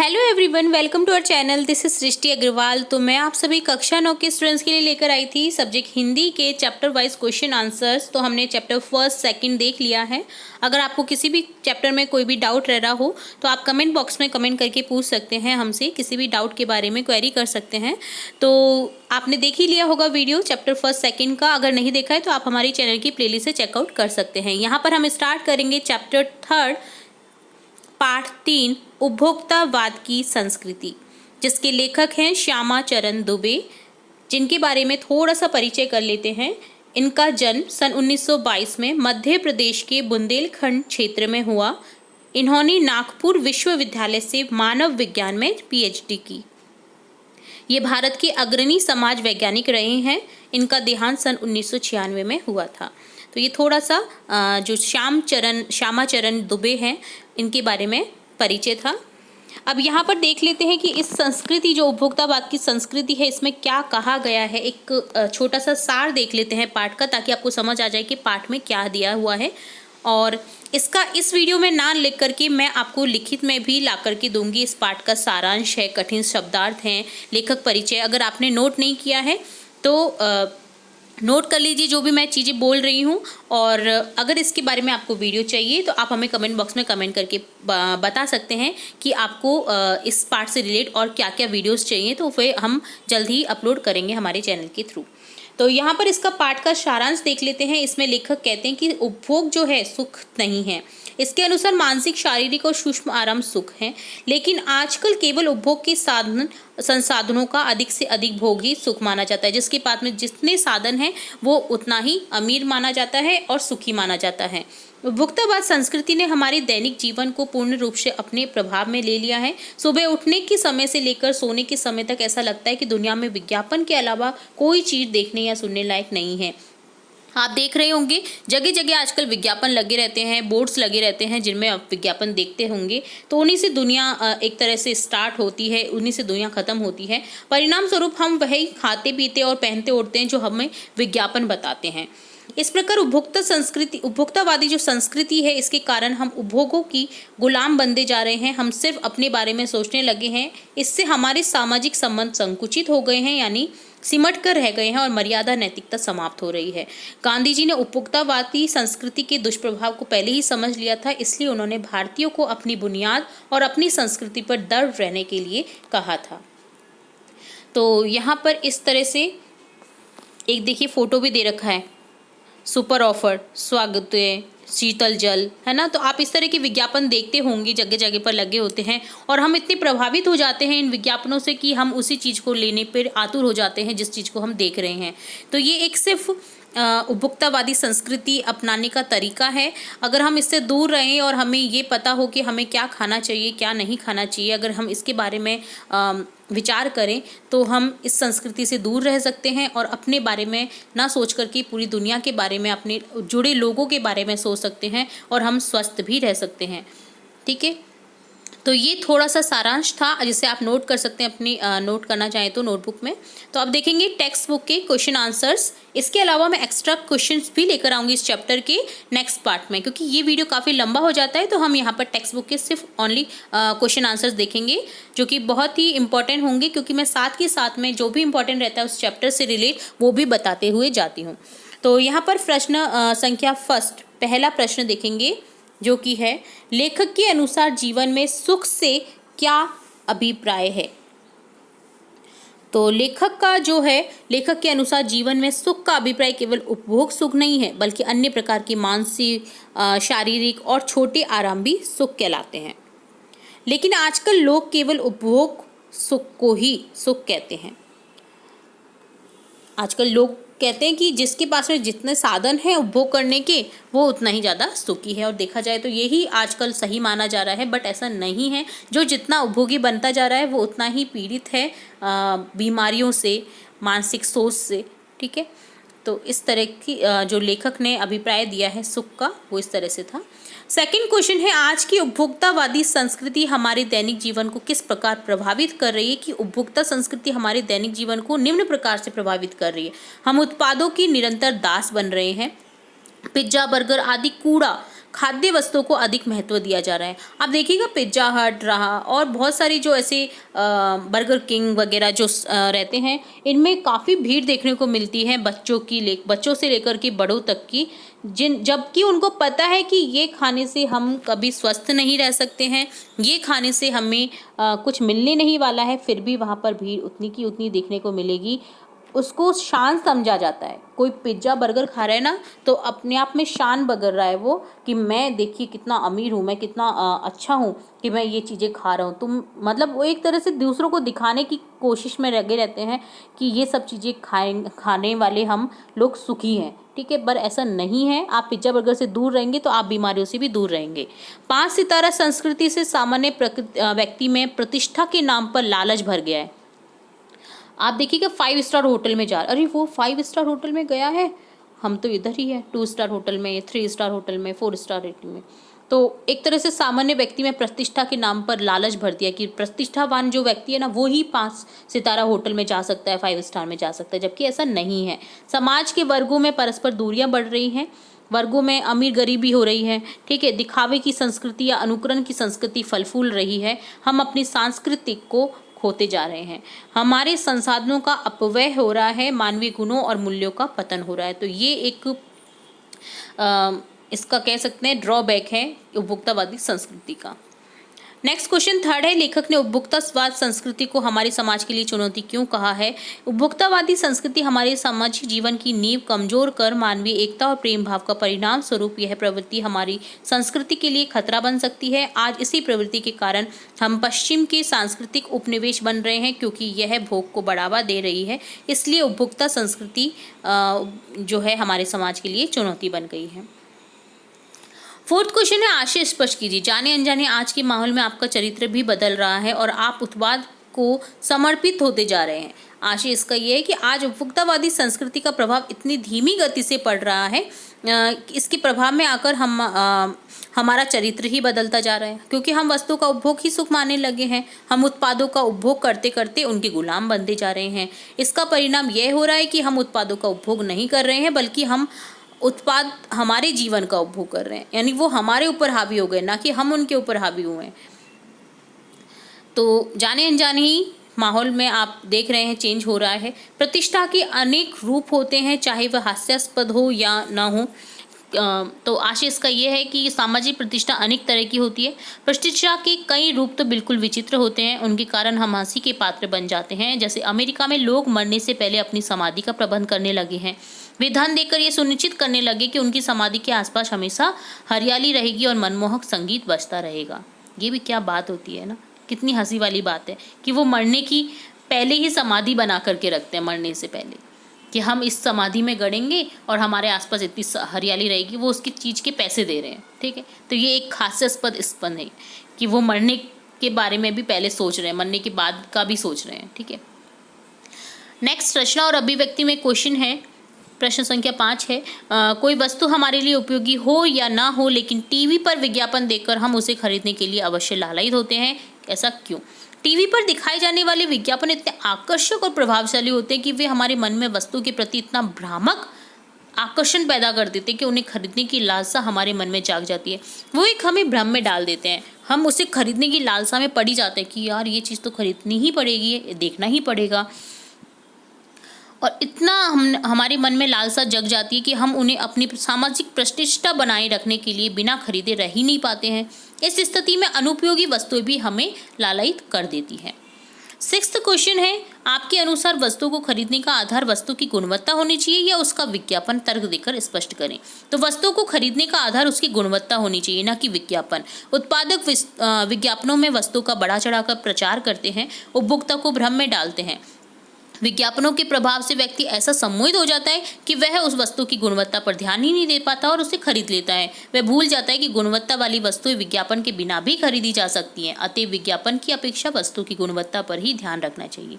Hello everyone, welcome to our channel. This is Srishti Agarwal. तो मैं आप सभी कक्षा 9 के स्टूडेंट्स के लिए लेकर आई थी सब्जेक्ट हिंदी के चैप्टर वाइज क्वेश्चन आंसर्स। तो हमने चैप्टर फर्स्ट सेकंड देख लिया है। अगर आपको किसी भी चैप्टर में कोई भी डाउट रह रहा हो तो आप कमेंट बॉक्स में कमेंट करके पूछ सकते हैं, हमसे किसी भी डाउट के बारे में क्वेरी कर सकते हैं। तो आपने देख ही लिया होगा वीडियो चैप्टर फर्स्ट सेकंड का। अगर नहीं देखा है तो आप हमारी चैनल की प्लेलिस्ट से चेकआउट कर सकते हैं। यहाँ पर हम स्टार्ट करेंगे चैप्टर थर्ड पाठ 3 उपभोक्तावाद की संस्कृति, जिसके लेखक हैं श्यामा चरण दुबे, जिनके बारे में थोड़ा सा परिचय कर लेते हैं। इनका जन्म सन 1922 में मध्य प्रदेश के बुंदेलखंड क्षेत्र में हुआ। इन्होंने नागपुर विश्वविद्यालय से मानव विज्ञान में पीएचडी की। ये भारत के अग्रणी समाज वैज्ञानिक रहे हैं। इनका देहांत सन 1996 में हुआ था। तो ये थोड़ा सा जो श्यामा चरण दुबे हैं, इनके बारे में परिचय था। अब यहाँ पर देख लेते हैं कि इस संस्कृति, जो उपभोक्तावाद की संस्कृति है, इसमें क्या कहा गया है। एक छोटा सा सार देख लेते हैं पाठ का, ताकि आपको समझ आ जाए कि पाठ में क्या दिया हुआ है। और इसका इस वीडियो में ना लिख करके मैं आपको लिखित में भी ला करके दूंगी। इस पाठ का सारांश है, कठिन शब्दार्थ हैं, लेखक परिचय। अगर आपने नोट नहीं किया है तो नोट कर लीजिए जो भी मैं चीज़ें बोल रही हूँ। और अगर इसके बारे में आपको वीडियो चाहिए तो आप हमें कमेंट बॉक्स में कमेंट करके बता सकते हैं कि आपको इस पार्ट से रिलेट और क्या क्या वीडियोस चाहिए, तो फिर हम जल्द ही अपलोड करेंगे हमारे चैनल के थ्रू। तो यहाँ पर इसका पाठ का सारांश देख लेते हैं। इसमें लेखक कहते हैं कि उपभोग जो है सुख नहीं है। इसके अनुसार मानसिक, शारीरिक और सूक्ष्म आराम सुख है, लेकिन आजकल केवल उपभोग के संसाधनों का अधिक से अधिक भोग ही सुख माना जाता है। जिसके पास में जितने साधन हैं वो उतना ही अमीर माना जाता है और सुखी माना जाता है। उपभोक्तावाद संस्कृति ने हमारे दैनिक जीवन को पूर्ण रूप से अपने प्रभाव में ले लिया है। सुबह उठने के समय से लेकर सोने के समय तक ऐसा लगता है कि दुनिया में विज्ञापन के अलावा कोई चीज़ देखने या सुनने लायक नहीं है। आप देख रहे होंगे जगह जगह आजकल विज्ञापन लगे रहते हैं, बोर्ड्स लगे रहते हैं जिनमें आप विज्ञापन देखते होंगे। तो उन्हीं से दुनिया एक तरह से स्टार्ट होती है, उन्हीं से दुनिया ख़त्म होती है। परिणाम स्वरूप हम वही खाते पीते और पहनते ओढ़ते हैं जो हमें विज्ञापन बताते हैं। इस प्रकार उपभोक्तावादी जो संस्कृति है, इसके कारण हम उपभोगों की गुलाम बनते जा रहे हैं। हम सिर्फ अपने बारे में सोचने लगे हैं। इससे हमारे सामाजिक संबंध संकुचित हो गए हैं, यानी सिमट कर रह गए हैं, और मर्यादा नैतिकता समाप्त हो रही है। गांधी जी ने उपभोक्तावादी संस्कृति के दुष्प्रभाव को पहले ही समझ लिया था, इसलिए उन्होंने भारतीयों को अपनी बुनियाद और अपनी संस्कृति पर दृढ़ रहने के लिए कहा था। तो यहाँ पर इस तरह से एक देखिए फोटो भी दे रखा है, सुपर ऑफर, स्वागत है, शीतल जल, है ना। तो आप इस तरह के विज्ञापन देखते होंगे, जगह जगह पर लगे होते हैं, और हम इतने प्रभावित हो जाते हैं इन विज्ञापनों से कि हम उसी चीज़ को लेने पर आतुर हो जाते हैं जिस चीज़ को हम देख रहे हैं। तो ये एक सिर्फ उपभोक्तावादी संस्कृति अपनाने का तरीका है। अगर हम इससे दूर रहें और हमें ये पता हो कि हमें क्या खाना चाहिए, क्या नहीं खाना चाहिए, अगर हम इसके बारे में विचार करें तो हम इस संस्कृति से दूर रह सकते हैं और अपने बारे में ना सोच करके पूरी दुनिया के बारे में, अपने जुड़े लोगों के बारे में सोच सकते हैं, और हम स्वस्थ भी रह सकते हैं। ठीक है, तो ये थोड़ा सा सारांश था जिसे आप नोट कर सकते हैं अपनी नोट करना चाहें तो नोटबुक में। तो अब देखेंगे टेक्स्ट बुक के क्वेश्चन आंसर्स। इसके अलावा मैं एक्स्ट्रा क्वेश्चंस भी लेकर आऊँगी इस चैप्टर के नेक्स्ट पार्ट में, क्योंकि ये वीडियो काफ़ी लंबा हो जाता है। तो हम यहाँ पर टेक्स्ट बुक के सिर्फ ओनली क्वेश्चन आंसर्स देखेंगे, जो कि बहुत ही इंपॉर्टेंट होंगे, क्योंकि मैं साथ के साथ में जो भी इंपॉर्टेंट रहता है उस चैप्टर से रिलेट वो भी बताते हुए जाती हूँ। तो यहाँ पर प्रश्न संख्या फर्स्ट, पहला प्रश्न देखेंगे, जो कि है, लेखक के अनुसार जीवन में सुख से क्या अभिप्राय है। तो लेखक के अनुसार जीवन में सुख का अभिप्राय केवल उपभोग सुख नहीं है, बल्कि अन्य प्रकार की मानसिक, शारीरिक और छोटे आराम भी सुख कहलाते हैं। लेकिन आजकल लोग केवल उपभोग सुख को ही सुख कहते हैं। आजकल लोग कहते हैं कि जिसके पास में जितने साधन हैं उपभोग करने के, वो उतना ही ज़्यादा सुखी है। और देखा जाए तो यही आजकल सही माना जा रहा है, बट ऐसा नहीं है। जो जितना उपभोगी बनता जा रहा है वो उतना ही पीड़ित है बीमारियों से, मानसिक सोच से। ठीक है, तो इस तरह की जो लेखक ने अभिप्राय दिया है सुख का, वो इस तरह से था। सेकंड क्वेश्चन है, आज की उपभोक्तावादी संस्कृति हमारे दैनिक जीवन को किस प्रकार प्रभावित कर रही है। कि उपभोक्ता संस्कृति हमारे दैनिक जीवन को निम्न प्रकार से प्रभावित कर रही है। हम उत्पादों की निरंतर दास बन रहे हैं। पिज्जा, बर्गर आदि कूड़ा खाद्य वस्तुओं को अधिक महत्व दिया जा रहा है। आप देखिएगा पिज्ज़ा हट रहा और बहुत सारी जो ऐसे बर्गर किंग वगैरह जो रहते हैं, इनमें काफ़ी भीड़ देखने को मिलती है बच्चों से लेकर के बड़ों तक की, जबकि उनको पता है कि ये खाने से हम कभी स्वस्थ नहीं रह सकते हैं, ये खाने से हमें कुछ मिलने नहीं वाला है, फिर भी वहाँ पर भीड़ उतनी की उतनी देखने को मिलेगी। उसको शान समझा जाता है। कोई पिज्ज़ा बर्गर खा रहा है ना, तो अपने आप में शान बगर रहा है वो कि मैं देखिए कितना अमीर हूँ, मैं कितना अच्छा हूँ कि मैं ये चीज़ें खा रहा हूँ। तुम मतलब वो एक तरह से दूसरों को दिखाने की कोशिश में लगे रहते हैं कि ये सब चीज़ें खाने वाले हम लोग सुखी हैं, ठीक है। पर ऐसा नहीं है। आप पिज्ज़ा बर्गर से दूर रहेंगे तो आप बीमारियों से भी दूर रहेंगे। 5 सितारा संस्कृति से सामान्य व्यक्ति में प्रतिष्ठा के नाम पर लालच भर गया है। आप देखिएगा 5 स्टार होटल में अरे वो 5 स्टार होटल में गया है, हम तो इधर ही है 2 स्टार होटल में, 3 स्टार होटल में, 4 स्टार रेटिंग में। तो एक तरह से सामान्य व्यक्ति में प्रतिष्ठा के नाम पर लालच भर दिया कि प्रतिष्ठावान जो व्यक्ति है ना, वो ही 5 सितारा होटल में जा सकता है, 5 स्टार में जा सकता है, जबकि ऐसा नहीं है। समाज के वर्गों में परस्पर दूरियां बढ़ रही हैं, वर्गों में अमीर गरीबी हो रही है, ठीक है। दिखावे की संस्कृति या अनुकरण की संस्कृति फल फूल रही है। हम अपनी सांस्कृतिक को खोते जा रहे हैं। हमारे संसाधनों का अपव्यय हो रहा है, मानवीय गुणों और मूल्यों का पतन हो रहा है। तो ये एक इसका कह सकते हैं ड्रॉबैक है उपभोक्तावादी संस्कृति का। नेक्स्ट क्वेश्चन 3 है, लेखक ने उपभोक्तावाद संस्कृति को हमारे समाज के लिए चुनौती क्यों कहा है। उपभोक्तावादी संस्कृति हमारे सामाजिक जीवन की नींव कमजोर कर मानवीय एकता और प्रेम भाव का परिणाम स्वरूप यह प्रवृत्ति हमारी संस्कृति के लिए खतरा बन सकती है। आज इसी प्रवृत्ति के कारण हम पश्चिम के सांस्कृतिक उपनिवेश बन रहे हैं, क्योंकि यह भोग को बढ़ावा दे रही है। इसलिए उपभोक्ता संस्कृति जो है हमारे समाज के लिए चुनौती बन गई है। 4th क्वेश्चन है, आशय स्पष्ट कीजिए। जाने अनजाने आज के माहौल में आपका चरित्र भी बदल रहा है और आप उत्पाद को समर्पित होते जा रहे हैं। आशय इसका ये है कि आज उपभोक्तावादी संस्कृति का प्रभाव इतनी धीमी गति से पड़ रहा है, इसके प्रभाव में आकर हमारा चरित्र ही बदलता जा रहा है, क्योंकि हम वस्तु का उपभोग ही सुख मानने लगे हैं। हम उत्पादों का उपभोग करते करते उनके गुलाम बनते जा रहे हैं। इसका परिणाम यह हो रहा है कि हम उत्पादों का उपभोग नहीं कर रहे हैं, बल्कि हम उत्पाद हमारे जीवन का उपभोग कर रहे हैं, यानी वो हमारे ऊपर हावी हो गए, ना कि हम उनके ऊपर हावी हुए हैं। तो जाने अनजाने ही माहौल में आप देख रहे हैं चेंज हो रहा है। प्रतिष्ठा के अनेक रूप होते हैं, चाहे वह हास्यास्पद हो या ना हो। तो आशय इसका ये है कि सामाजिक प्रतिष्ठा अनेक तरह की होती है। प्रतिष्ठा के कई रूप तो बिल्कुल विचित्र होते हैं, उनके कारण हम हंसी के पात्र बन जाते हैं। जैसे अमेरिका में लोग मरने से पहले अपनी समाधि का प्रबंध करने लगे हैं। वे धन देकर ये सुनिश्चित करने लगे कि उनकी समाधि के आसपास हमेशा हरियाली रहेगी और मनमोहक संगीत बजता रहेगा। ये भी क्या बात होती है ना, कितनी हंसी वाली बात है कि वो मरने की पहले ही समाधि बना करके रखते हैं, मरने से पहले कि हम इस समाधि में गड़ेंगे और हमारे आसपास इतनी हरियाली रहेगी। वो उसकी चीज़ के पैसे दे रहे हैं, ठीक है। तो ये एक हास्यास्पद स्पंद है कि वो मरने के बारे में भी पहले सोच रहे हैं, मरने के बाद का भी सोच रहे हैं, ठीक है। नेक्स्ट रचना और अभिव्यक्ति में क्वेश्चन है, प्रश्न संख्या 5 है, कोई वस्तु हमारे लिए उपयोगी हो या ना हो, लेकिन टीवी पर विज्ञापन देखकर हम उसे खरीदने के लिए अवश्य लालायित होते हैं, ऐसा क्यों। टीवी पर दिखाए जाने वाले विज्ञापन इतने आकर्षक और प्रभावशाली होते हैं कि वे हमारे मन में वस्तु के प्रति इतना भ्रामक आकर्षण पैदा कर देते हैं कि उन्हें खरीदने की लालसा हमारे मन में जाग जाती है। वो एक हमें भ्रम में डाल देते हैं, हम उसे खरीदने की लालसा में पड़ ही जाते हैं कि यार ये चीज़ तो खरीदनी ही पड़ेगी, देखना ही पड़ेगा। और इतना हमारे मन में लालसा जग जाती है कि हम उन्हें अपनी सामाजिक प्रतिष्ठा बनाए रखने के लिए बिना खरीदे रह ही नहीं पाते हैं। इस स्थिति में अनुपयोगी वस्तुएं भी हमें लालायित कर देती हैं। 6th क्वेश्चन है, आपके अनुसार वस्तु को खरीदने का आधार वस्तु की गुणवत्ता होनी चाहिए या उसका विज्ञापन, तर्क देकर स्पष्ट करें। तो वस्तु को खरीदने का आधार उसकी गुणवत्ता होनी चाहिए, ना कि विज्ञापन। उत्पादक विज्ञापनों में वस्तु का बढ़ा चढ़ाकर प्रचार करते हैं, उपभोक्ता को भ्रम में डालते हैं। विज्ञापनों के प्रभाव से व्यक्ति ऐसा सम्मोहित हो जाता है कि वह उस वस्तु की गुणवत्ता पर ध्यान ही नहीं दे पाता और उसे खरीद लेता है। वह भूल जाता है कि गुणवत्ता वाली वस्तुएं विज्ञापन के बिना भी खरीदी जा सकती हैं। अतः विज्ञापन की अपेक्षा वस्तु की गुणवत्ता पर ही ध्यान रखना चाहिए।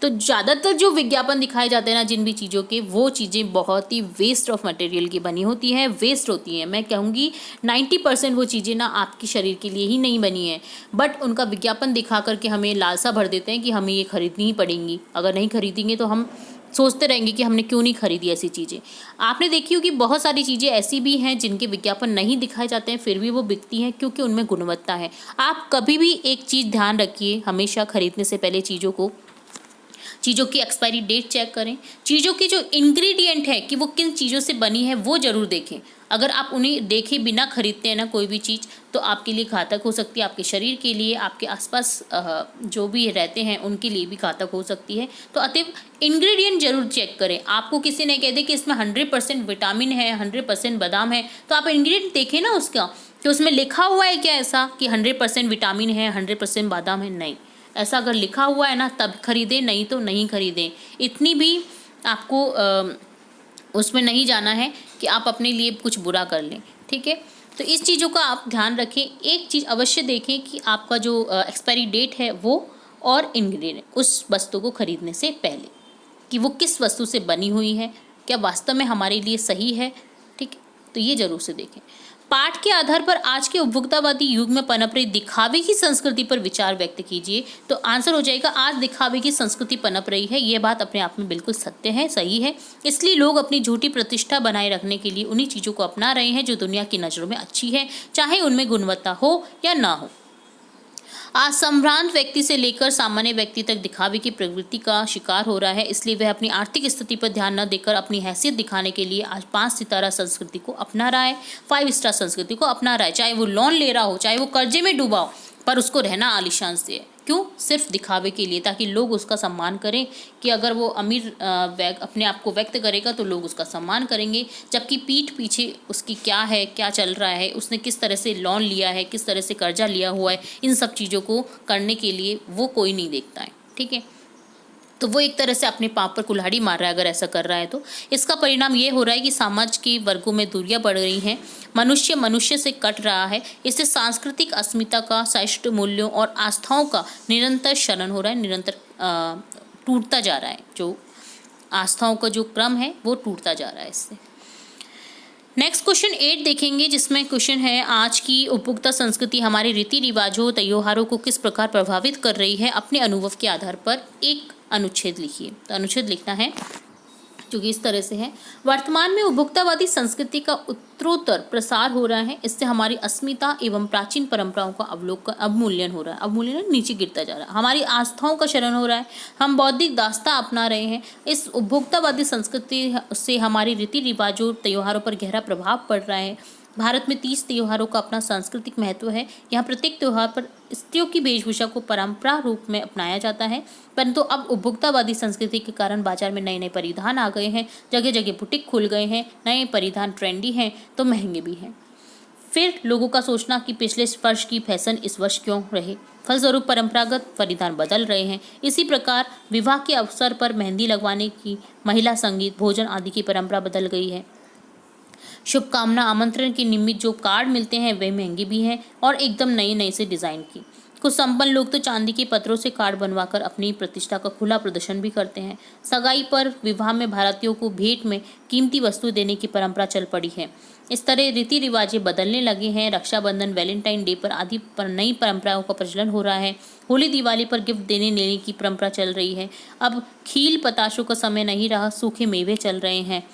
तो ज़्यादातर जो विज्ञापन दिखाए जाते हैं ना जिन भी चीज़ों के, वो चीज़ें बहुत ही वेस्ट ऑफ मटेरियल की बनी होती हैं, वेस्ट होती हैं। मैं कहूँगी 90% वो चीज़ें ना आपके शरीर के लिए ही नहीं बनी हैं, बट उनका विज्ञापन दिखा करके हमें लालसा भर देते हैं कि हमें ये खरीदनी ही पड़ेंगी, अगर नहीं खरीदेंगे तो हम सोचते रहेंगे कि हमने क्यों नहीं खरीदी ऐसी चीज़ें। आपने देखी होगी बहुत सारी चीज़ें ऐसी भी हैं जिनके विज्ञापन नहीं दिखाए जाते हैं, फिर भी वो बिकती हैं क्योंकि उनमें गुणवत्ता है। आप कभी भी एक चीज़ ध्यान रखिए, हमेशा खरीदने से पहले चीज़ों की एक्सपायरी डेट चेक करें। चीज़ों की जो इंग्रेडिएंट है कि वो किन चीज़ों से बनी है वो ज़रूर देखें। अगर आप उन्हें देखे बिना खरीदते हैं ना कोई भी चीज़, तो आपके लिए घातक हो सकती है, आपके शरीर के लिए, आपके आसपास जो भी रहते हैं उनके लिए भी घातक हो सकती है। तो अतएव इंग्रेडिएंट जरूर चेक करें। आपको किसी ने कह दे कि इसमें 100% विटामिन है, 100% बादाम है, तो आप इंग्रेडिएंट देखें ना उसका कि उसमें लिखा हुआ है क्या ऐसा कि 100% विटामिन है, 100% बादाम है। नहीं, ऐसा अगर लिखा हुआ है ना तब खरीदें, नहीं तो नहीं खरीदें। इतनी भी आपको उसमें नहीं जाना है कि आप अपने लिए कुछ बुरा कर लें, ठीक है। तो इस चीज़ों का आप ध्यान रखें। एक चीज़ अवश्य देखें कि आपका जो एक्सपायरी डेट है वो, और इंग्रेडिएंट उस वस्तु को खरीदने से पहले कि वो किस वस्तु से बनी हुई है, क्या वास्तव में हमारे लिए सही है, ठीक है। तो ये जरूर से देखें। पाठ के आधार पर आज के उपभोक्तावादी युग में पनप रही दिखावे की संस्कृति पर विचार व्यक्त कीजिए। तो आंसर हो जाएगा आज दिखावे की संस्कृति पनप रही है। ये बात अपने आप में बिल्कुल सत्य है, सही है। इसलिए लोग अपनी झूठी प्रतिष्ठा बनाए रखने के लिए उन्हीं चीज़ों को अपना रहे हैं जो दुनिया की नज़रों में अच्छी है, चाहे उनमें गुणवत्ता हो या ना हो। आज संभ्रांत व्यक्ति से लेकर सामान्य व्यक्ति तक दिखावे की प्रवृत्ति का शिकार हो रहा है। इसलिए वह अपनी आर्थिक स्थिति पर ध्यान न देकर अपनी हैसियत दिखाने के लिए आज 5 सितारा संस्कृति को अपना रहा है, 5 स्टार संस्कृति को अपना रहा है। चाहे वो लोन ले रहा हो, चाहे वो कर्जे में डूबा हो, पर उसको रहना आलीशान से है। क्यों? सिर्फ दिखावे के लिए, ताकि लोग उसका सम्मान करें कि अगर वो अमीर अपने आप को व्यक्त करेगा तो लोग उसका सम्मान करेंगे, जबकि पीठ पीछे उसकी क्या है, क्या चल रहा है, उसने किस तरह से लोन लिया है, किस तरह से कर्जा लिया हुआ है, इन सब चीज़ों को करने के लिए वो कोई नहीं देखता है, ठीक है। तो वो एक तरह से अपने पाप पर कुल्हाड़ी मार रहा है अगर ऐसा कर रहा है तो। इसका परिणाम ये हो रहा है कि समाज के वर्गों में दूरियां बढ़ रही हैं, मनुष्य मनुष्य से कट रहा है। इससे सांस्कृतिक अस्मिता का, सहिष्णु मूल्यों और आस्थाओं का निरंतर क्षरण हो रहा है, निरंतर टूटता जा रहा है। जो आस्थाओं का जो क्रम है वो टूटता जा रहा है इससे। नेक्स्ट क्वेश्चन 8 देखेंगे, जिसमें क्वेश्चन है आज की उपभोक्ता संस्कृति हमारे रीति रिवाजों, त्योहारों को किस प्रकार प्रभावित कर रही है। अपने अनुभव के आधार पर एक अनुच्छेद लिखिए। तो अनुच्छेद लिखना है जो कि इस तरह से है। वर्तमान में उपभोक्तावादी संस्कृति का उत्तरोत्तर प्रसार हो रहा है। इससे हमारी अस्मिता एवं प्राचीन परंपराओं का अवमूल्यन हो रहा है। अवमूल्यन नीचे गिरता जा रहा है। हमारी आस्थाओं का क्षरण हो रहा है। हम बौद्धिक दास्ता अपना रहे हैं। इस उपभोक्तावादी संस्कृति से हमारी रीति रिवाजों, त्योहारों पर गहरा प्रभाव पड़ रहा है। भारत में 30 त्योहारों का अपना सांस्कृतिक महत्व है। यहाँ प्रत्येक त्योहार पर स्त्रियों की वेशभूषा को परंपरा रूप में अपनाया जाता है, परंतु अब उपभोक्तावादी संस्कृति के कारण बाजार में नए नए परिधान आ गए हैं, जगह जगह बुटीक खुल गए हैं, नए परिधान ट्रेंडी हैं तो महंगे भी हैं। फिर लोगों का सोचना कि पिछले वर्ष की फैशन इस वर्ष क्यों रहे, फलस्वरूप परंपरागत परिधान बदल रहे हैं। इसी प्रकार विवाह के अवसर पर मेहंदी लगवाने की, महिला संगीत, भोजन आदि की परंपरा बदल गई है। शुभकामना आमंत्रण के निमित्त जो कार्ड मिलते हैं वे महंगे भी हैं और एकदम नए नए से डिज़ाइन की। कुछ संपन्न लोग तो चांदी के पत्रों से कार्ड बनवाकर अपनी प्रतिष्ठा का खुला प्रदर्शन भी करते हैं। सगाई पर, विवाह में भारतीयों को भेंट में कीमती वस्तु देने की परंपरा चल पड़ी है। इस तरह रीति रिवाजें बदलने लगे हैं। रक्षाबंधन, वैलेंटाइन डे पर आदि पर नई परंपराओं का प्रचलन हो रहा है। होली दिवाली पर गिफ्ट देने लेने की परंपरा चल रही है। अब खील पताशों का समय नहीं रहा, सूखे मेवे चल रहे हैं।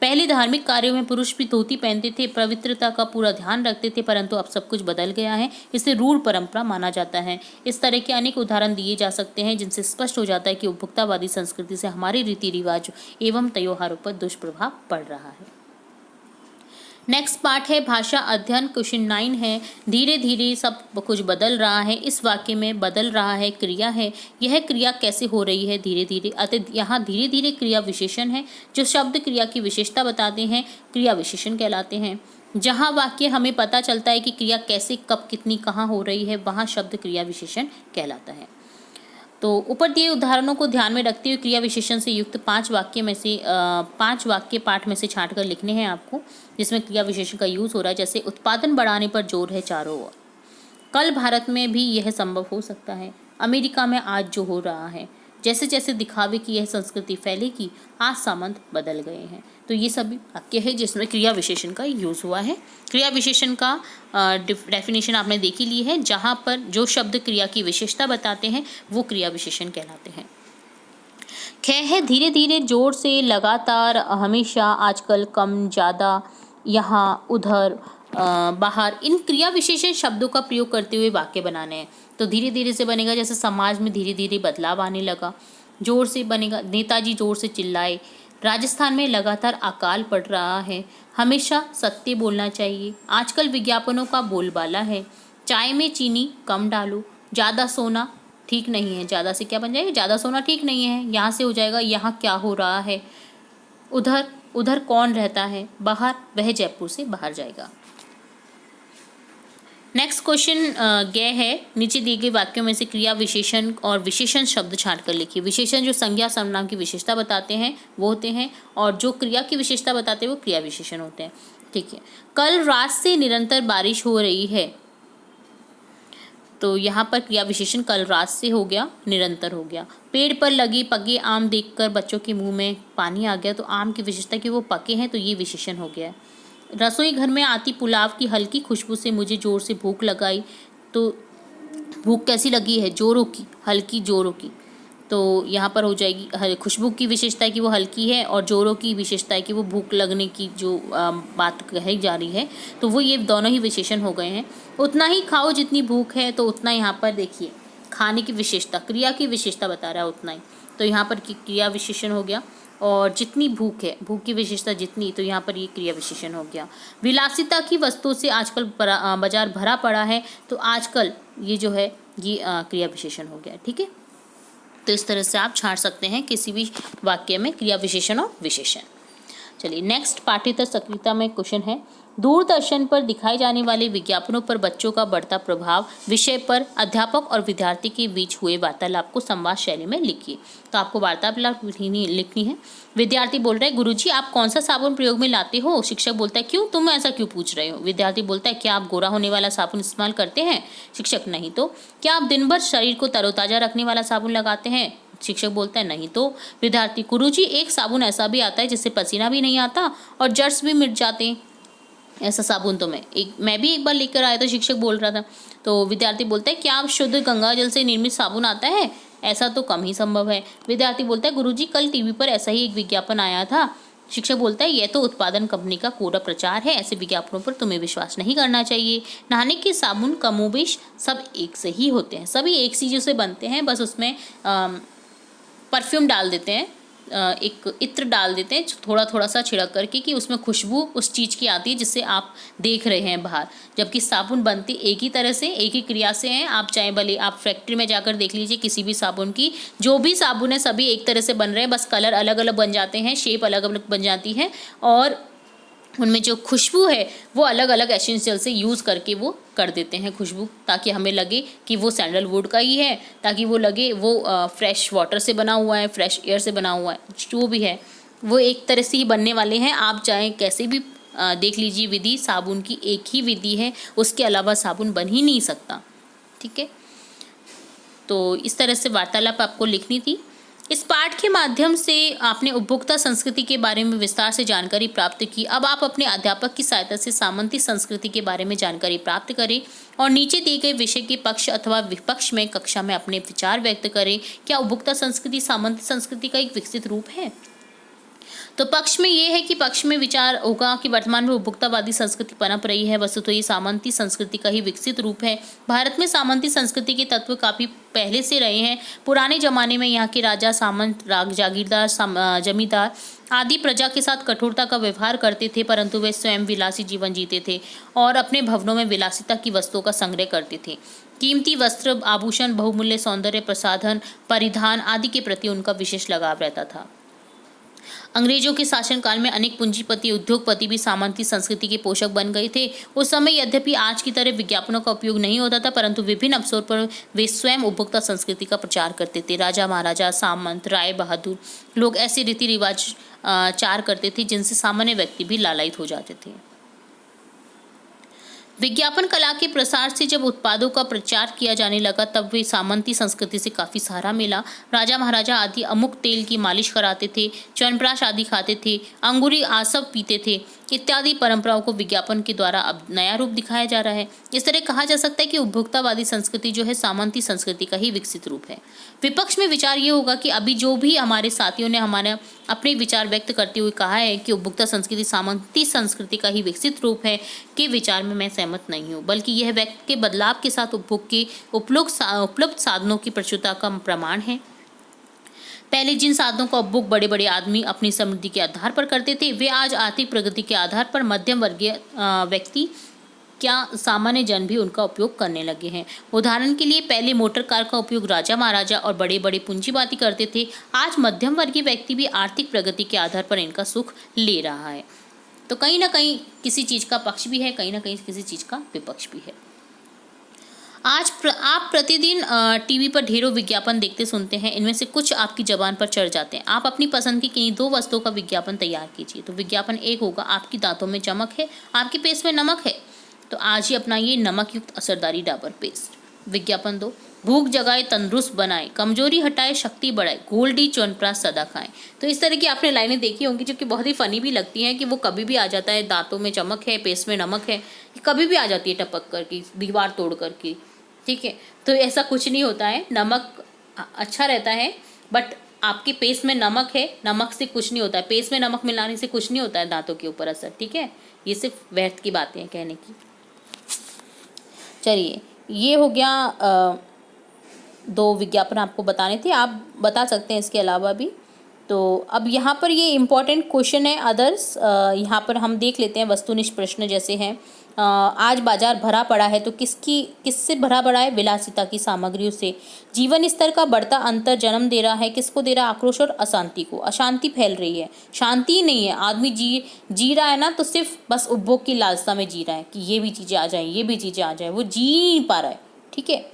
पहले धार्मिक कार्यों में पुरुष भी धोती पहनते थे, पवित्रता का पूरा ध्यान रखते थे, परंतु अब सब कुछ बदल गया है। इसे रूढ़ परंपरा माना जाता है। इस तरह के अनेक उदाहरण दिए जा सकते हैं जिनसे स्पष्ट हो जाता है कि उपभोक्तावादी संस्कृति से हमारे रीति रिवाज एवं त्योहारों पर दुष्प्रभाव पड़ रहा है। नेक्स्ट पार्ट है भाषा अध्ययन। क्वेश्चन 9 है, धीरे धीरे सब कुछ बदल रहा है। इस वाक्य में बदल रहा है क्रिया है। यह क्रिया कैसे हो रही है? धीरे धीरे। अतः यहाँ धीरे धीरे क्रिया विशेषण है। जो शब्द क्रिया की विशेषता बताते हैं क्रिया विशेषण कहलाते हैं। जहाँ वाक्य हमें पता चलता है कि क्रिया कैसे, कब, कितनी, कहाँ हो रही है, वहाँ शब्द क्रिया विशेषण कहलाता है। तो ऊपर दिए उदाहरणों को ध्यान में रखते हुए क्रिया विशेषण से युक्त 5 वाक्य पाठ में से छांट कर लिखने हैं आपको, जिसमें क्रिया विशेषण का यूज हो रहा है। जैसे उत्पादन बढ़ाने पर जोर है चारों ओर। कल भारत में भी यह संभव हो सकता है। अमेरिका में आज जो हो रहा है। जैसे जैसे दिखावे की यह संस्कृति फैलेगी, आज सामंत बदल गए हैं। तो ये सभी वाक्य है जिसमें क्रिया विशेषण का यूज हुआ है। क्रिया विशेषण का डेफिनेशन आपने देखी ली है। जहाँ पर जो शब्द क्रिया की विशेषता बताते हैं वो क्रिया विशेषण कहलाते हैं। ख है धीरे धीरे, जोर से, लगातार, हमेशा, आजकल, कम, ज़्यादा, यहाँ, उधर, बाहर। इन क्रिया विशेषण शब्दों का प्रयोग करते हुए वाक्य बनाने हैं। तो धीरे धीरे से बनेगा जैसे समाज में धीरे धीरे बदलाव आने लगा। जोर से बनेगा नेताजी जोर से चिल्लाए। राजस्थान में लगातार अकाल पड़ रहा है। हमेशा सत्य बोलना चाहिए। आजकल विज्ञापनों का बोलबाला है। चाय में चीनी कम डालो। ज़्यादा सोना ठीक नहीं है। ज़्यादा से क्या बन जाएगा? ज़्यादा सोना ठीक नहीं है। यहाँ से हो जाएगा यहाँ क्या हो रहा है। उधर, उधर कौन रहता है। बाहर, वह जयपुर से बाहर जाएगा। नेक्स्ट क्वेश्चन ग है, नीचे दिए गए वाक्यों में से क्रिया विशेषण और विशेषण शब्द छांट कर लिखिए। विशेषण जो संज्ञा सर्वनाम की विशेषता बताते हैं वो होते हैं, और जो क्रिया की विशेषता बताते हैं वो क्रिया विशेषण होते हैं। ठीक है। कल रात से निरंतर बारिश हो रही है। तो यहाँ पर क्रिया विशेषण कल रात से हो गया, निरंतर हो गया। पेड़ पर लगे पके आम देखकर बच्चों के मुंह में पानी आ गया। तो आम की विशेषता कि वो पके हैं, तो ये विशेषण हो गया है। रसोई घर में आती पुलाव की हल्की खुशबू से मुझे जोर से भूख लगाई। तो भूख कैसी लगी है? जोरों की, हल्की जोरों की। तो यहाँ पर हो जाएगी खुशबू की विशेषता है कि वो हल्की है, और जोरों की विशेषता है कि वो भूख लगने की जो बात कही जा रही है, तो वो ये दोनों ही विशेषण हो गए हैं। उतना ही खाओ जितनी भूख है। तो उतना यहाँ पर देखिए खाने की विशेषता, क्रिया की विशेषता बता रहा है उतना ही। तो यहाँ पर क्रिया विशेषण हो गया। और जितनी भूख है, भूख की विशेषता जितनी, तो यहाँ पर ये क्रिया विशेषण हो गया। विलासिता की वस्तुओं से आजकल बाजार भरा पड़ा है। तो आजकल ये जो है ये क्रिया विशेषण हो गया। ठीक है। तो इस तरह से आप छांट सकते हैं किसी भी वाक्य में क्रिया विशेषण और विशेषण। चलिए नेक्स्ट पाठ्येतर सक्रियता में क्वेश्चन है, दूरदर्शन पर दिखाए जाने वाले विज्ञापनों पर बच्चों का बढ़ता प्रभाव विषय पर अध्यापक और विद्यार्थी के बीच हुए वार्तालाप को संवाद शैली में लिखिए। तो आपको वार्तालाप लिखनी है। विद्यार्थी बोल रहे हैं, गुरुजी आप कौन सा साबुन प्रयोग में लाते हो? शिक्षक बोलता है, क्यों, तुम ऐसा क्यों पूछ रहे हो? विद्यार्थी बोलता है, क्या आप गोरा होने वाला साबुन इस्तेमाल करते हैं? शिक्षक, नहीं तो। क्या आप दिन भर शरीर को तरोताजा रखने वाला साबुन लगाते हैं? शिक्षक बोलता है, नहीं तो। विद्यार्थी, गुरुजी एक साबुन ऐसा भी आता है जिससे पसीना भी नहीं आता और जर्स भी मिट जाते हैं। ऐसा साबुन तो मैं भी एक बार लेकर आया था, शिक्षक बोल रहा था। तो विद्यार्थी बोलता है, क्या आप शुद्ध गंगा जल से निर्मित साबुन आता है? ऐसा तो कम ही संभव है। विद्यार्थी बोलता है, गुरुजी कल टीवी पर ऐसा ही एक विज्ञापन आया था। शिक्षक बोलता है, यह तो उत्पादन कंपनी का कोरा प्रचार है। ऐसे विज्ञापनों पर तुम्हें विश्वास नहीं करना चाहिए। नहाने के साबुन कमोबेश सब एक से ही होते हैं, सभी एक चीज़ों से बनते हैं, बस उसमें परफ्यूम डाल देते हैं, एक इत्र डाल देते हैं थोड़ा थोड़ा सा छिड़क करके कि उसमें खुशबू उस चीज़ की आती है जिससे आप देख रहे हैं बाहर। जबकि साबुन बनती एक ही तरह से, एक ही क्रिया से हैं। आप चाहे भले आप फैक्ट्री में जाकर देख लीजिए किसी भी साबुन की, जो भी साबुन है सभी एक तरह से बन रहे हैं, बस कलर अलग अलग बन जाते हैं, शेप अलग अलग बन जाती है, और उनमें जो खुशबू है वो अलग अलग एसेंशियल से यूज़ करके वो कर देते हैं खुशबू, ताकि हमें लगे कि वो सैंडलवुड का ही है, ताकि वो लगे वो फ्रेश वाटर से बना हुआ है, फ्रेश एयर से बना हुआ है। जो भी है वो एक तरह से ही बनने वाले हैं। आप चाहे कैसे भी देख लीजिए विधि, साबुन की एक ही विधि है, उसके अलावा साबुन बन ही नहीं सकता। ठीक है। तो इस तरह से वार्तालाप आपको लिखनी थी। इस पाठ के माध्यम से आपने उपभोक्ता संस्कृति के बारे में विस्तार से जानकारी प्राप्त की। अब आप अपने अध्यापक की सहायता से सामंती संस्कृति के बारे में जानकारी प्राप्त करें और नीचे दिए गए विषय के पक्ष अथवा विपक्ष में कक्षा में अपने विचार व्यक्त करें। क्या उपभोक्ता संस्कृति सामंती संस्कृति का एक विकसित रूप है? तो पक्ष में ये है कि पक्ष में विचार होगा कि वर्तमान में उपभोक्तावादी संस्कृति पनप रही है, वस्तुतः ये सामंती संस्कृति का ही विकसित रूप है। भारत में सामंती संस्कृति के तत्व काफ़ी पहले से रहे हैं। पुराने जमाने में यहाँ के राजा, सामंत, जागीरदार, जमींदार आदि प्रजा के साथ कठोरता का व्यवहार करते थे, परंतु वे स्वयं विलासी जीवन जीते थे और अपने भवनों में विलासिता की वस्तुओं का संग्रह करते थे। कीमती वस्त्र, आभूषण, बहुमूल्य सौंदर्य प्रसाधन, परिधान आदि के प्रति उनका विशेष लगाव रहता था। अंग्रेजों के शासनकाल में अनेक पूंजीपति, उद्योगपति भी सामंती संस्कृति के पोषक बन गए थे। उस समय यद्यपि आज की तरह विज्ञापनों का उपयोग नहीं होता था, परंतु विभिन्न अवसरों पर वे स्वयं उपभोक्ता संस्कृति का प्रचार करते थे। राजा, महाराजा, सामंत, राय बहादुर लोग ऐसे रीति रिवाज चार करते थे जिनसे सामान्य व्यक्ति भी लालायित हो जाते थे। विज्ञापन कला के प्रसार से जब उत्पादों का प्रचार किया जाने लगा, तब वे सामंती संस्कृति से काफ़ी सहारा मिला। राजा महाराजा आदि अमुक तेल की मालिश कराते थे, च्यवनप्राश आदि खाते थे, अंगूरी आसव पीते थे, इत्यादि परंपराओं को विज्ञापन के द्वारा अब नया रूप दिखाया जा रहा है। इस तरह कहा जा सकता है कि उपभोक्तावादी संस्कृति जो है सामंती संस्कृति का ही विकसित रूप है। विपक्ष में विचार ये होगा कि अभी जो भी हमारे साथियों ने हमारे अपने विचार व्यक्त करते हुए कहा है कि उपभोक्ता संस्कृति सामंती संस्कृति का ही विकसित रूप है, के विचार में मैं सहमत नहीं हूँ, बल्कि यह व्यक्ति के बदलाव के साथ उपभोग के उपलब्ध साधनों की प्रचुरता का प्रमाण है। पहले जिन साधनों का उपभोग बड़े बड़े आदमी अपनी समृद्धि के आधार पर करते थे, वे आज आर्थिक प्रगति के आधार पर मध्यम वर्गीय व्यक्ति क्या सामान्य जन भी उनका उपयोग करने लगे हैं। उदाहरण के लिए पहले मोटर कार का उपयोग राजा महाराजा और बड़े बड़े पूंजीवादी करते थे, आज मध्यम वर्गीय व्यक्ति भी आर्थिक प्रगति के आधार पर इनका सुख ले रहा है। तो कहीं ना कहीं किसी चीज़ का पक्ष भी है, कहीं ना कहीं किसी चीज़ का विपक्ष भी है। आप प्रतिदिन टीवी पर ढेरों विज्ञापन देखते सुनते हैं, इनमें से कुछ आपकी ज़बान पर चढ़ जाते हैं। आप अपनी पसंद की किन्हीं 2 वस्तुओं का विज्ञापन तैयार कीजिए। तो विज्ञापन 1 होगा, आपकी दांतों में चमक है, आपके पेस्ट में नमक है, तो आज ही अपनाइए नमक युक्त असरदारी डाबर पेस्ट। विज्ञापन 2, भूख जगाए तंदुरुस्त बनाए, कमजोरी हटाए शक्ति बढ़ाए, गोल्डी च्यवनप्राश सदा खाएं। तो इस तरह की आपने लाइनें देखी होंगी जो कि बहुत ही फनी भी लगती हैं कि वो कभी भी आ जाता है, दांतों में चमक है, पेस्ट में नमक है, कभी भी आ जाती है टपक करके, दीवार तोड़ करके। ठीक है, तो ऐसा कुछ नहीं होता है, नमक अच्छा रहता है, बट आपके पेस्ट में नमक है, नमक से कुछ नहीं होता है, पेस्ट में नमक मिलाने से कुछ नहीं होता है दांतों के ऊपर असर। ठीक है, ये सिर्फ व्यर्थ की बातें हैं कहने की। चलिए, ये हो गया 2 विज्ञापन आपको बताने थे, आप बता सकते हैं इसके अलावा भी। तो अब यहाँ पर ये इम्पॉर्टेंट क्वेश्चन है अदर्स, यहाँ पर हम देख लेते हैं वस्तुनिष्ठ प्रश्न जैसे हैं। आज बाजार भरा पड़ा है तो किससे भरा पड़ा है? विलासिता की सामग्रियों से। जीवन स्तर का बढ़ता अंतर जन्म दे रहा है, किसको दे रहा है? आक्रोश और अशांति को। अशांति फैल रही है, शांति नहीं है। आदमी जी रहा है ना, तो सिर्फ बस उपभोग की लालसा में जी रहा है कि ये भी चीज़ें आ जाए, ये भी चीज़ें आ जाए, वो जी नहीं पा रहा है। ठीक है,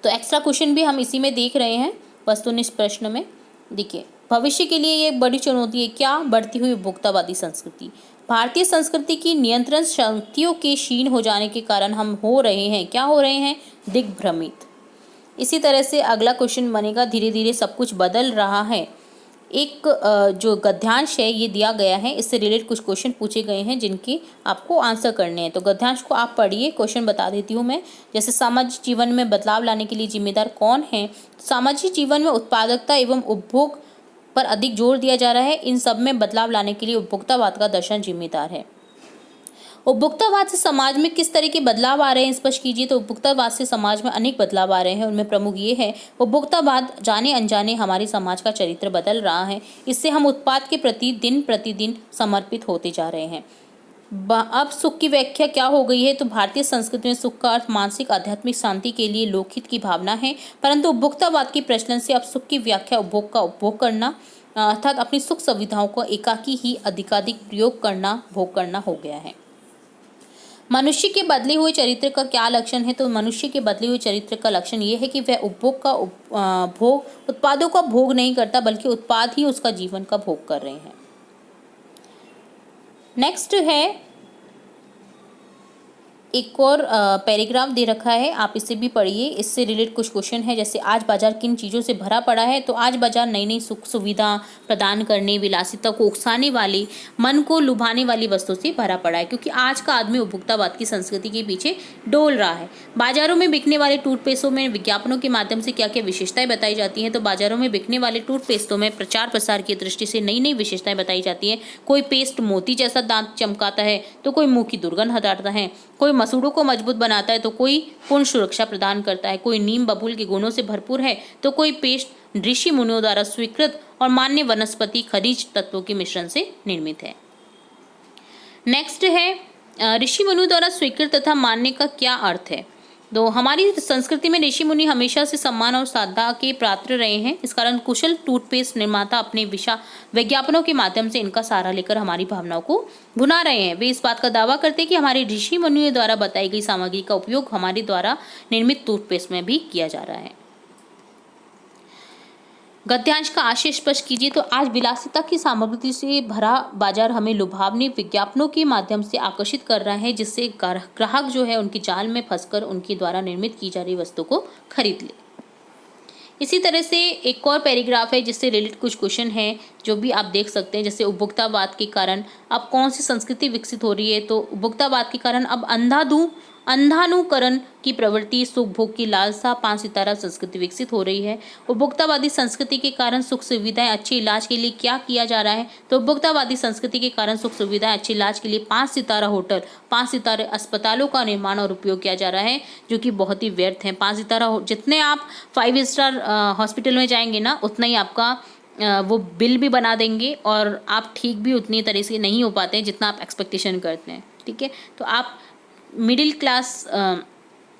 तो एक्स्ट्रा क्वेश्चन भी हम इसी में देख रहे हैं वस्तुनिष्ठ प्रश्न में। देखिए, भविष्य के लिए ये एक बड़ी चुनौती है, क्या? बढ़ती हुई उपभोक्तावादी संस्कृति। भारतीय संस्कृति की नियंत्रण शक्तियों के क्षीण हो जाने के कारण हम हो रहे हैं, क्या हो रहे हैं? दिग्भ्रमित। इसी तरह से अगला क्वेश्चन बनेगा, धीरे धीरे सब कुछ बदल रहा है। एक जो गद्यांश है ये दिया गया है, इससे रिलेटेड कुछ क्वेश्चन पूछे गए हैं जिनके आपको आंसर करने हैं। तो गद्यांश को आप पढ़िए, क्वेश्चन बता देती हूँ मैं। जैसे सामाजिक जीवन में बदलाव लाने के लिए जिम्मेदार कौन है? सामाजिक जीवन में उत्पादकता एवं उपभोग पर अधिक जोर दिया जा रहा है, इन सब में बदलाव लाने के लिए उपभोक्तावाद का दर्शन जिम्मेदार है। उपभोक्तावाद से समाज में किस तरह के बदलाव आ रहे हैं स्पष्ट कीजिए। तो उपभोक्तावाद से समाज में अनेक बदलाव आ रहे हैं, उनमें प्रमुख ये है, उपभोक्तावाद जाने अनजाने हमारे समाज का चरित्र बदल रहा है। इससे हम उत्पाद के प्रति दिन प्रतिदिन समर्पित होते जा रहे हैं। अब सुख की व्याख्या क्या हो गई है? तो भारतीय संस्कृति में सुख का अर्थ मानसिक आध्यात्मिक शांति के लिए लोकहित की भावना है, परंतु उपभोक्तावाद के प्रचलन से अब सुख की व्याख्या उपभोग का उपभोग करना अर्थात अपनी सुख सुविधाओं को एकाकी ही अधिकाधिक प्रयोग करना, भोग करना हो गया है। मनुष्य के बदले हुए चरित्र का क्या लक्षण है? तो मनुष्य के बदले हुए चरित्र का लक्षण ये है कि वह उत्पादों का भोग नहीं करता, बल्कि उत्पाद ही उसका जीवन का भोग कर रहे हैं। नेक्स्ट है, एक और पैराग्राफ दे रखा है, आप इसे भी पढ़िए, इससे रिलेटेड कुछ क्वेश्चन है। जैसे आज बाजार किन चीज़ों से भरा पड़ा है? तो आज बाजार नई नई सुख सुविधा प्रदान करने, विलासिता को उकसाने वाली, मन को लुभाने वाली वस्तुओं से भरा पड़ा है, क्योंकि आज का आदमी उपभोक्तावाद की संस्कृति के पीछे डोल रहा है। बाजारों में बिकने वाले टूथपेस्टों में विज्ञापनों के माध्यम से क्या क्या विशेषताएं बताई जाती हैं? तो बाजारों में बिकने वाले टूथपेस्टों में प्रचार प्रसार की दृष्टि से नई नई विशेषताएं बताई जाती हैं। कोई पेस्ट मोती जैसा दांत चमकाता है, तो कोई मुंह की दुर्गंध हटाता है, कोई मसूड़ों को मजबूत बनाता है, तो कोई पूर्ण सुरक्षा प्रदान करता है, कोई नीम बबूल के गुणों से भरपूर है, तो कोई पेस्ट ऋषि मुनियों द्वारा स्वीकृत और मान्य वनस्पति खनिज तत्वों के मिश्रण से निर्मित है। नेक्स्ट है, ऋषि मुनियों द्वारा स्वीकृत तथा मान्य का क्या अर्थ है? तो हमारी संस्कृति में ऋषि मुनि हमेशा से सम्मान और श्रद्धा के पात्र रहे हैं। इस कारण कुशल टूथपेस्ट निर्माता अपने विज्ञापनों के माध्यम से इनका सहारा लेकर हमारी भावनाओं को भुना रहे हैं। वे इस बात का दावा करते हैं कि हमारे ऋषि मुनियों द्वारा बताई गई सामग्री का उपयोग हमारे द्वारा निर्मित टूथपेस्ट में भी किया जा रहा है। गद्यांश का आशय स्पष्ट कीजिए। तो आज विलासिता की सामग्री से भरा बाजार हमें लुभावने विज्ञापनों के माध्यम से आकर्षित कर रहा है, जिससे ग्राहक जो है उनकी जाल में फंसकर उनके द्वारा निर्मित की जा रही वस्तु को खरीद ले। इसी तरह से एक और पैराग्राफ है जिससे रिलेटेड कुछ क्वेश्चन है जो भी आप देख सकते हैं। जैसे उपभोक्तावाद के कारण अब कौन सी संस्कृति विकसित हो रही है, तो उपभोक्तावाद के कारण अब अंधानुकरण की प्रवृत्ति, सुख भोग की लालसा, 5 सितारा संस्कृति विकसित हो रही है। उपभोक्तावादी संस्कृति के कारण सुख सुविधाएं, अच्छे इलाज के लिए क्या किया जा रहा है, तो उपभोक्तावादी संस्कृति के कारण सुख सुविधाएं, अच्छे इलाज के लिए 5 सितारा होटल, 5 सितारे अस्पतालों का निर्माण और उपयोग किया जा रहा है, जो कि बहुत ही व्यर्थ है। 5 सितारा जितने आप 5 स्टार हॉस्पिटल में जाएंगे ना, उतना ही आपका वो बिल भी बना देंगे और आप ठीक भी उतनी तरह से नहीं हो पाते हैं जितना आप एक्सपेक्टेशन करते हैं। ठीक है, तो आप मिडिल क्लास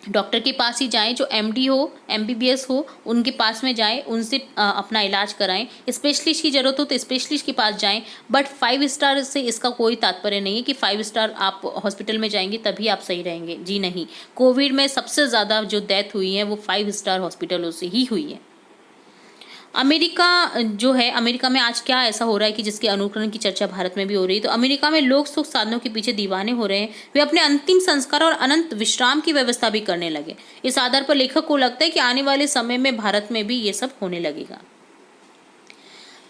डॉक्टर के पास ही जाएं, जो एमडी हो, एमबीबीएस हो, उनके पास में जाएं, उनसे अपना इलाज कराएं। स्पेशलिस्ट की ज़रूरत हो तो स्पेशलिस्ट के पास जाएं, बट 5 स्टार से इसका कोई तात्पर्य नहीं है कि 5 स्टार आप हॉस्पिटल में जाएंगे तभी आप सही रहेंगे। जी नहीं, कोविड में सबसे ज़्यादा जो डेथ हुई है वो 5 स्टार हॉस्पिटलों से ही हुई है। अमेरिका जो है, अमेरिका में आज क्या ऐसा हो रहा है कि जिसके अनुकरण की चर्चा भारत में भी हो रही है। तो अमेरिका में लोग सुख साधनों के पीछे दीवाने हो रहे हैं। वे अपने अंतिम संस्कार और अनंत विश्राम की व्यवस्था भी करने लगे। इस आधार पर लेखक को लगता है कि आने वाले समय में भारत में भी ये सब होने लगेगा।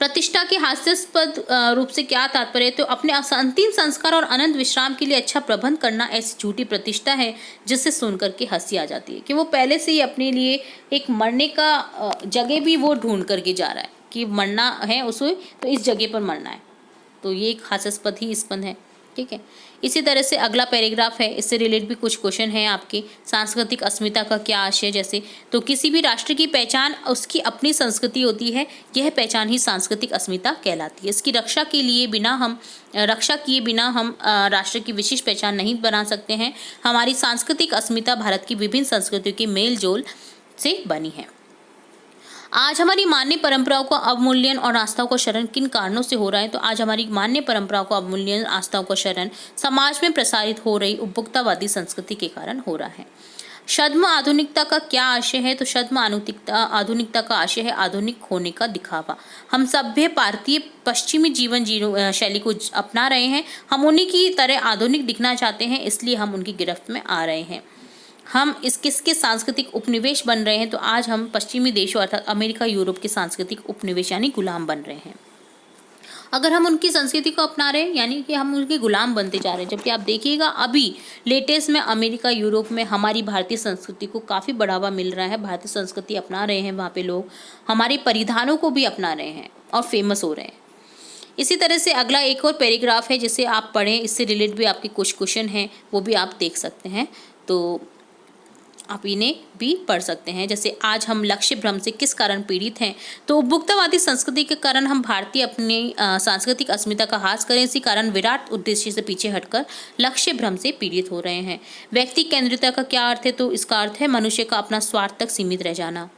प्रतिष्ठा के हास्यास्पद रूप से क्या तात्पर्य है, तो अपने अंतिम संस्कार और अनंत विश्राम के लिए अच्छा प्रबंध करना ऐसी झूठी प्रतिष्ठा है जिससे सुनकर के हंसी आ जाती है, कि वो पहले से ही अपने लिए एक मरने का जगह भी वो ढूंढ करके जा रहा है कि मरना है उसे तो इस जगह पर मरना है। तो ये एक हास्यास्पद ही स्पंद है। ठीक है, इसी तरह से अगला पैराग्राफ है, इससे रिलेटेड भी कुछ क्वेश्चन है आपके। सांस्कृतिक अस्मिता का क्या आशय, जैसे तो किसी भी राष्ट्र की पहचान उसकी अपनी संस्कृति होती है, यह पहचान ही सांस्कृतिक अस्मिता कहलाती है। इसकी रक्षा किए बिना हम राष्ट्र की विशिष्ट पहचान नहीं बना सकते हैं। हमारी सांस्कृतिक अस्मिता भारत की विभिन्न संस्कृतियों के मेल जोल से बनी है। आज हमारी मान्य परंपराओं का अवमूल्यन और आस्थाओं का शरण किन कारणों से हो रहा है, तो आज हमारी मान्य परंपराओं का अवमूल्यन, आस्थाओं का शरण समाज में प्रसारित हो रही उपभोक्तावादी संस्कृति के कारण हो रहा है। छद्म आधुनिकता का क्या आशय है, तो छद्म आधुनिकता का आशय है आधुनिक होने का दिखावा। हम सभ्य भारतीय पश्चिमी जीवन शैली को अपना रहे हैं, हम उन्हीं की तरह आधुनिक दिखना चाहते हैं, इसलिए हम उनकी गिरफ्त में आ रहे हैं। हम किसके सांस्कृतिक उपनिवेश बन रहे हैं, तो आज हम पश्चिमी देशों अर्थात अमेरिका, यूरोप के सांस्कृतिक उपनिवेश यानी गुलाम बन रहे हैं। अगर हम उनकी संस्कृति को अपना रहे हैं यानी कि हम उनके गुलाम बनते जा रहे हैं। जबकि आप देखिएगा अभी लेटेस्ट में अमेरिका, यूरोप में हमारी भारतीय संस्कृति को काफ़ी बढ़ावा मिल रहा है। भारतीय संस्कृति अपना रहे हैं वहाँ पे लोग, हमारे परिधानों को भी अपना रहे हैं और फेमस हो रहे हैं। इसी तरह से अगला एक और पैराग्राफ है जिसे आप पढ़ें, इससे रिलेटेड भी आपके कुछ क्वेश्चन हैं वो भी आप देख सकते हैं, तो आप इन्हें भी पढ़ सकते हैं। जैसे आज हम लक्ष्य भ्रम से किस कारण पीड़ित हैं, तो उपभोक्तावादी संस्कृति के कारण हम भारतीय अपनी सांस्कृतिक अस्मिता का ह्रास करें, इसी कारण विराट उद्देश्य से पीछे हटकर लक्ष्य भ्रम से पीड़ित हो रहे हैं। व्यक्ति केंद्रितता का क्या अर्थ है, तो इसका अर्थ है मनुष्य का अपना स्वार्थ तक सीमित रह जाना।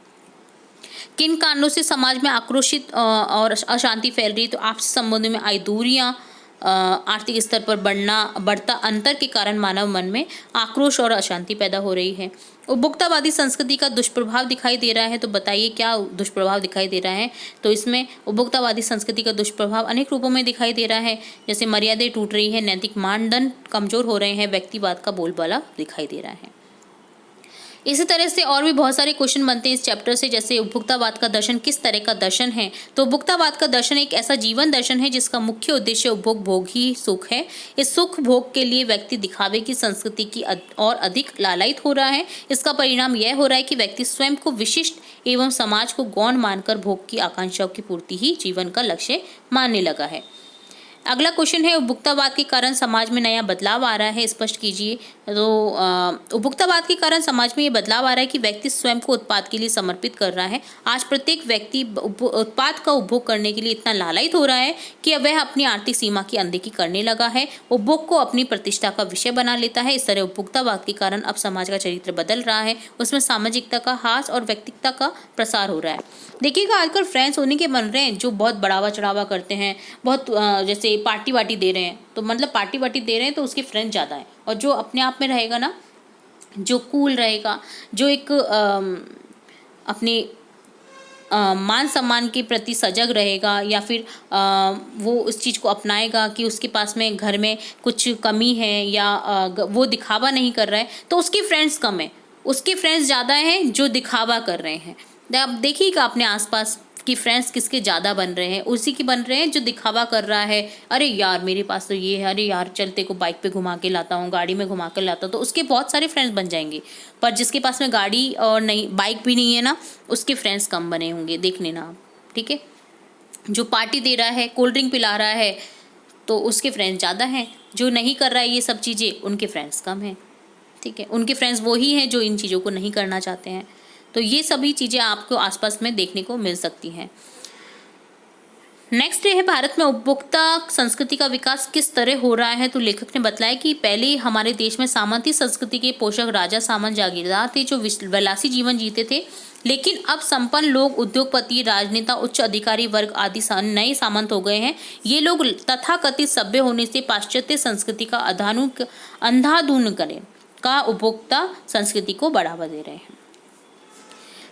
किन कारणों से समाज में आक्रोशित और अशांति फैल रही है, तो आपसी संबंधों में आई दूरियां, आर्थिक स्तर पर बढ़ता अंतर के कारण मानव मन में आक्रोश और अशांति पैदा हो रही है। उपभोक्तावादी संस्कृति का दुष्प्रभाव दिखाई दे रहा है, तो बताइए क्या दुष्प्रभाव दिखाई दे रहा है, तो इसमें उपभोक्तावादी संस्कृति का दुष्प्रभाव अनेक रूपों में दिखाई दे रहा है। जैसे मर्यादाएं टूट रही है, नैतिक मानदंड कमजोर हो रहे हैं, व्यक्तिवाद का बोलबाला दिखाई दे रहा है। इसी तरह से और भी बहुत सारे क्वेश्चन बनते हैं इस चैप्टर से। जैसे उपभोक्तावाद का दर्शन किस तरह का दर्शन है, तो उपभोक्तावाद का दर्शन एक ऐसा जीवन दर्शन है जिसका मुख्य उद्देश्य उपभोग भोग ही सुख है। इस सुख भोग के लिए व्यक्ति दिखावे की संस्कृति की और अधिक लालायित हो रहा है। इसका परिणाम यह हो रहा है कि व्यक्ति स्वयं को विशिष्ट एवं समाज को गौण मानकर भोग की आकांक्षाओं की पूर्ति ही जीवन का लक्ष्य मानने लगा है। अगला क्वेश्चन है, उपभोक्तावाद के कारण समाज में नया बदलाव आ रहा है, स्पष्ट कीजिए। तो उपभोक्तावाद के कारण समाज में ये बदलाव आ रहा है कि व्यक्ति स्वयं को उत्पाद के लिए समर्पित कर रहा है। आज प्रत्येक व्यक्ति उत्पाद का उपभोग करने के लिए इतना लालायित हो रहा है कि वह अपनी आर्थिक सीमा की अनदेखी करने लगा है, उपभोग को अपनी प्रतिष्ठा का विषय बना लेता है। इस तरह उपभोक्तावाद के कारण अब समाज का चरित्र बदल रहा है, उसमें सामाजिकता का ह्रास और व्यक्तिगता का प्रसार हो रहा है। देखिएगा आजकल फ्रेंड्स उन्हीं के बन रहे हैं जो बहुत बढ़ावा चढ़ावा करते हैं, बहुत जैसे पार्टी वार्टी दे रहे हैं, तो मतलब पार्टी वार्टी दे रहे हैं तो उसके फ्रेंड्स ज़्यादा हैं। और जो अपने आप में रहेगा ना, जो कूल रहेगा, जो एक अपने मान सम्मान के प्रति सजग रहेगा, या फिर वो उस चीज़ को अपनाएगा कि उसके पास में घर में कुछ कमी है या वो दिखावा नहीं कर रहा है, तो उसके फ्रेंड्स कम है। उसके फ्रेंड्स ज़्यादा हैं जो दिखावा कर रहे हैं। आप देखिएगा अपने आसपास कि फ्रेंड्स किसके ज़्यादा बन रहे हैं, उसी की बन रहे हैं जो दिखावा कर रहा है, अरे यार मेरे पास तो ये है, अरे यार चलते को बाइक पे घुमा के लाता हूँ, गाड़ी में घुमा के लाता हूँ, तो उसके बहुत सारे फ्रेंड्स बन जाएंगे। पर जिसके पास में गाड़ी और नहीं बाइक भी नहीं है ना, उसके फ्रेंड्स कम बने होंगे, देख लेना आप, ठीक है। जो पार्टी दे रहा है, कोल्ड ड्रिंक पिला रहा है, तो उसके फ्रेंड्स ज़्यादा हैं। जो नहीं कर रहा है ये सब चीज़ें, उनके फ्रेंड्स कम हैं, ठीक है। उनके फ्रेंड्स वही हैं जो इन चीज़ों को नहीं करना चाहते हैं। तो ये सभी चीज़ें आपको आसपास में देखने को मिल सकती हैं। नेक्स्ट है भारत में उपभोक्ता संस्कृति का विकास किस तरह हो रहा है। तो लेखक ने बताया कि पहले हमारे देश में सामंती संस्कृति के पोषक राजा सामंत जागीरदार थे जो विलासी जीवन जीते थे, लेकिन अब संपन्न लोग, उद्योगपति, राजनेता, उच्च अधिकारी वर्ग आदि नए सामंत हो गए हैं। ये लोग तथाकथित सभ्य होने से पाश्चात्य संस्कृति का अंधाधुन का उपभोक्ता संस्कृति को बढ़ावा दे रहे हैं।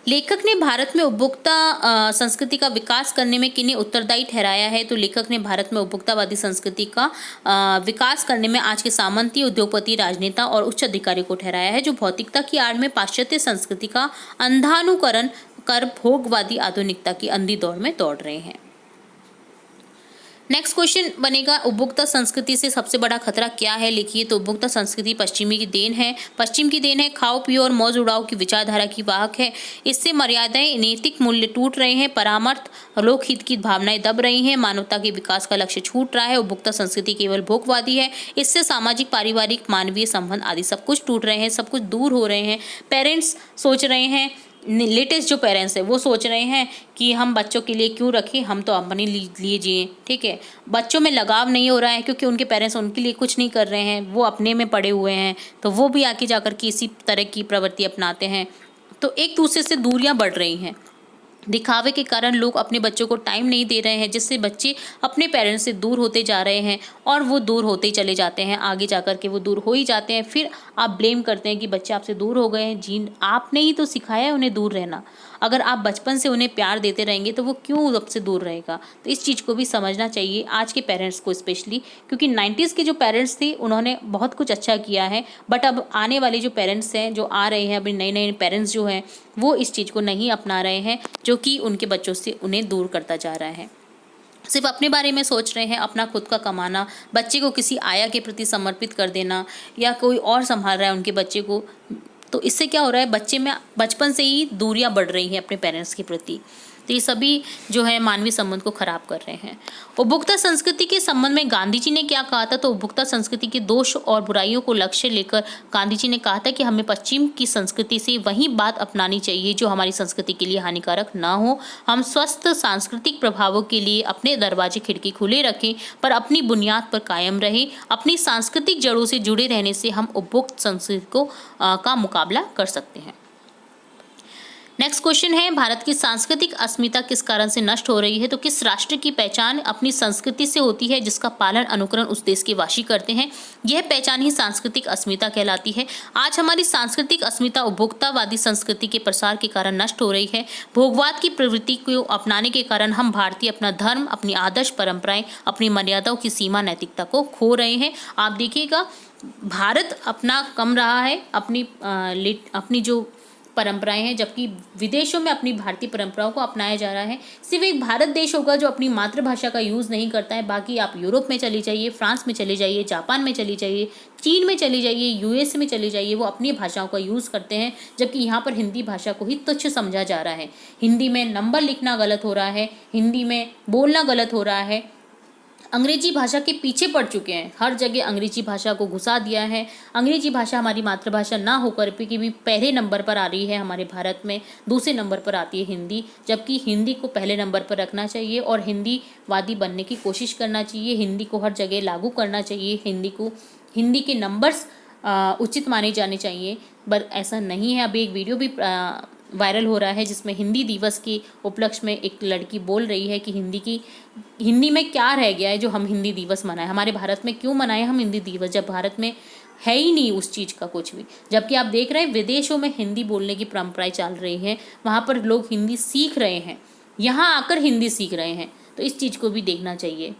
लेखक ने भारत में उपभोक्ता संस्कृति का विकास करने में किन्हें उत्तरदायी ठहराया है। तो लेखक ने भारत में उपभोक्तावादी संस्कृति का विकास करने में आज के सामंती, उद्योगपति, राजनेता और उच्च अधिकारी को ठहराया है, जो भौतिकता की आड़ में पाश्चात्य संस्कृति का अंधानुकरण कर भोगवादी आधुनिकता की अंधी दौड़ में दौड़ रहे हैं। नेक्स्ट क्वेश्चन बनेगा, उपभोक्ता संस्कृति से सबसे बड़ा खतरा क्या है, लिखिए। तो उपभोक्ता संस्कृति पश्चिमी की देन है, पश्चिम की देन है, खाओ पियो और मौज उड़ाओ की विचारधारा की वाहक है। इससे मर्यादाएं, नैतिक मूल्य टूट रहे हैं, परामर्श, लोकहित की भावनाएं दब रही हैं, मानवता के विकास का लक्ष्य छूट रहा है। उपभोक्ता संस्कृति केवल भोगवादी है, इससे सामाजिक, पारिवारिक, मानवीय संबंध आदि सब कुछ टूट रहे हैं, सब कुछ दूर हो रहे हैं। पेरेंट्स सोच रहे हैं, लेटेस्ट जो पेरेंट्स हैं वो सोच रहे हैं कि हम बच्चों के लिए क्यों रखें, हम तो अपने लिए जिए, ठीक है। बच्चों में लगाव नहीं हो रहा है क्योंकि उनके पेरेंट्स उनके लिए कुछ नहीं कर रहे हैं, वो अपने में पड़े हुए हैं, तो वो भी आके जाकर के इसी तरह की प्रवृत्ति अपनाते हैं। तो एक दूसरे से दूरियां बढ़ रही हैं। दिखावे के कारण लोग अपने बच्चों को टाइम नहीं दे रहे हैं, जिससे बच्चे अपने पेरेंट्स से दूर होते जा रहे हैं और वो दूर होते ही चले जाते हैं। आगे जाकर के वो दूर हो ही जाते हैं, फिर आप ब्लेम करते हैं कि बच्चे आपसे दूर हो गए हैं। जी, आपने ही तो सिखाया है उन्हें दूर रहना। अगर आप बचपन से उन्हें प्यार देते रहेंगे तो वो क्यों आपसे दूर रहेगा। तो इस चीज़ को भी समझना चाहिए आज के पेरेंट्स को स्पेशली, क्योंकि 90s के जो पेरेंट्स थे उन्होंने बहुत कुछ अच्छा किया है, बट अब आने वाले जो पेरेंट्स हैं, जो आ रहे हैं अभी नए नए पेरेंट्स जो हैं, वो इस चीज़ को नहीं अपना रहे हैं, जो कि उनके बच्चों से उन्हें दूर करता जा रहा है। सिर्फ अपने बारे में सोच रहे हैं, अपना खुद का कमाना, बच्चे को किसी आया के प्रति समर्पित कर देना, या कोई और संभाल रहा है उनके बच्चे को। तो इससे क्या हो रहा है, बच्चे में बचपन से ही दूरियां बढ़ रही हैं अपने पेरेंट्स के प्रति। तो ये सभी जो है मानवीय संबंध को खराब कर रहे हैं। उपभोक्ता संस्कृति के संबंध में गांधी जी ने क्या कहा था। तो उपभोक्ता संस्कृति के दोष और बुराइयों को लक्ष्य लेकर गांधी जी ने कहा था कि हमें पश्चिम की संस्कृति से वही बात अपनानी चाहिए जो हमारी संस्कृति के लिए हानिकारक ना हो। हम स्वस्थ सांस्कृतिक प्रभावों के लिए अपने दरवाजे खिड़की खुले रखें, पर अपनी बुनियाद पर कायम रहें। अपनी सांस्कृतिक जड़ों से जुड़े रहने से हम उपभोक्ता संस्कृति का मुकाबला कर सकते हैं। नेक्स्ट क्वेश्चन है, भारत की सांस्कृतिक अस्मिता किस कारण से नष्ट हो रही है। तो किस राष्ट्र की पहचान अपनी संस्कृति से होती है जिसका पालन अनुकरण उस देश के वासी करते हैं, यह पहचान ही सांस्कृतिक अस्मिता कहलाती है। आज हमारी सांस्कृतिक अस्मिता उपभोक्तावादी संस्कृति के प्रसार के कारण नष्ट हो रही है। भोगवाद की प्रवृत्ति को अपनाने के कारण हम भारतीय अपना धर्म, अपनी आदर्श परंपराएं, अपनी मर्यादाओं की सीमा, नैतिकता को खो रहे हैं। आप देखिएगा भारत अपना कम रहा है, अपनी जो परंपराएं हैं, जबकि विदेशों में अपनी भारतीय परंपराओं को अपनाया जा रहा है। सिर्फ एक भारत देश होगा जो अपनी मातृभाषा का यूज़ नहीं करता है। बाकी आप यूरोप में चली जाइए, फ्रांस में चले जाइए, जापान में चली जाइए, चीन में चली जाइए, यूएस में चली जाइए, वो अपनी भाषाओं का यूज़ करते हैं, जबकि यहाँ पर हिंदी भाषा को ही तुच्छ समझा जा रहा है। हिंदी में नंबर लिखना गलत हो रहा है, हिंदी में बोलना गलत हो रहा है। अंग्रेजी भाषा के पीछे पड़ चुके हैं, हर जगह अंग्रेजी भाषा को घुसा दिया है। अंग्रेजी भाषा हमारी मातृभाषा ना होकर भी पहले नंबर पर आ रही है हमारे भारत में, दूसरे नंबर पर आती है हिंदी, जबकि हिंदी को पहले नंबर पर रखना चाहिए और हिंदीवादी बनने की कोशिश करना चाहिए। हिंदी को हर जगह लागू करना चाहिए, हिंदी के नंबर्स उचित माने जाने चाहिए, पर ऐसा नहीं है। अभी एक वीडियो भी वायरल हो रहा है जिसमें हिंदी दिवस के उपलक्ष्य में एक लड़की बोल रही है कि हिंदी में क्या रह गया है जो हम हिंदी दिवस मनाएं, हमारे भारत में क्यों मनाएं हम हिंदी दिवस, जब भारत में है ही नहीं उस चीज़ का कुछ भी। जबकि आप देख रहे हैं विदेशों में हिंदी बोलने की परंपराएं चल रही हैं, वहाँ पर लोग हिंदी सीख रहे हैं, यहाँ आकर हिंदी सीख रहे हैं। तो इस चीज़ को भी देखना चाहिए।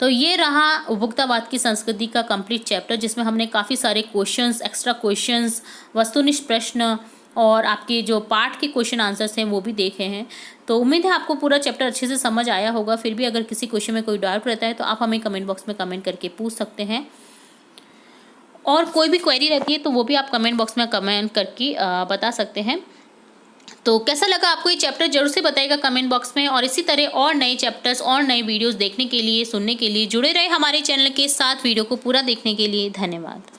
तो ये रहा उपभोक्तावाद की संस्कृति का कंप्लीट चैप्टर, जिसमें हमने काफ़ी सारे क्वेश्चंस, एक्स्ट्रा क्वेश्चंस, वस्तुनिष्ठ प्रश्न और आपके जो पार्ट के क्वेश्चन आंसर्स हैं वो भी देखे हैं। तो उम्मीद है आपको पूरा चैप्टर अच्छे से समझ आया होगा। फिर भी अगर किसी क्वेश्चन में कोई डाउट रहता है तो आप हमें कमेंट बॉक्स में कमेंट करके पूछ सकते हैं, और कोई भी क्वेरी रहती है तो वो भी आप कमेंट बॉक्स में कमेंट करके बता सकते हैं। तो कैसा लगा आपको ये चैप्टर जरूर से बताइएगा कमेंट बॉक्स में, और इसी तरह और नए चैप्टर्स और नए वीडियोस देखने के लिए, सुनने के लिए जुड़े रहे हमारे चैनल के साथ। वीडियो को पूरा देखने के लिए धन्यवाद।